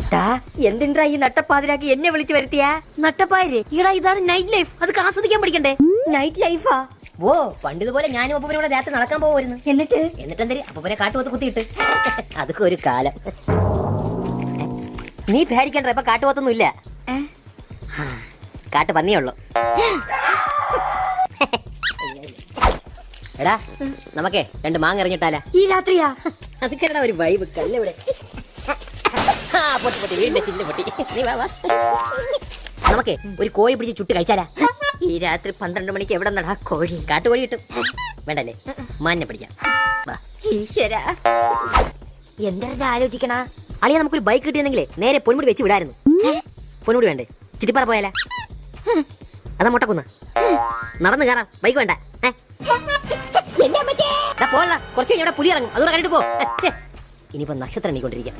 ഏട്ടാ എന്തിനാ ഈ നട്ടപ്പാതിരാക്കി എന്നെ വിളിച്ചു വരുത്തിയ? നട്ടപ്പായര് ഈടാ, ഇതാണ് നൈറ്റ് ലൈഫ്. അത് ആസ്വദിക്കാൻ പഠിക്കണ്ടേ? നൈറ്റ് ലൈഫാ? ഓ, പണ്ടിതുപോലെ ഞാനും അപ്പൂപ്പനോട് രാത്രി നടക്കാൻ പോകുമായിരുന്നു. എന്നിട്ട് എന്തരി അപ്പൂപ്പനെ കാട്ടുപോത്ത് കുത്തിയിട്ട്. അതൊക്കെ ഒരു കാലം. നീ പേടിക്കണ്ട, ഇപ്പൊ കാട്ടുപോത്തൊന്നും ഇല്ല. കാട്ട് പന്നിയുള്ളൂ. എടാ, നമുക്കേ 2 മാങ്ങ എറിഞ്ഞിട്ടാലാ? ഈ രാത്രിയാ? അതൊക്കെയാ ഒരു വൈബ്. കല്ലിവിടെ പൊട്ടി വീടിന്റെ ചില്ല് പൊട്ടി. നീ വാ. നമുക്കേ ഒരു കോഴി പിടിച്ച് ചുട്ട് കഴിച്ചാലാ? ഈ രാത്രി 12 മണിക്ക് എവിടെ നടാ കോഴി? കാട്ടുകോഴി കിട്ടും. വേണ്ടല്ലേ, മാന്നെ പിടിക്കാം. ഈശ്വരാ, എന്താ ആലോചിക്കണ അളിയാ? നമുക്കൊരു ബൈക്ക് കിട്ടിയെന്നെങ്കിലേ നേരെ പൊന്മുടി വെച്ച് വിടായിരുന്നു. പൊന്മുടി വേണ്ടേ? ചുറ്റിപ്പാറ പോയാലാ? അതാ മുട്ടക്കുന്ന്. നടന്നു കയറാം, ബൈക്ക് വേണ്ട. പോല കുറച്ച് കഴിഞ്ഞ പുലി ഇറങ്ങും, അതുകൂടെ കണ്ടിട്ട് പോ. ഇനിയിപ്പോ നക്ഷത്രം എണ്ണിക്കൊണ്ടിരിക്കാം.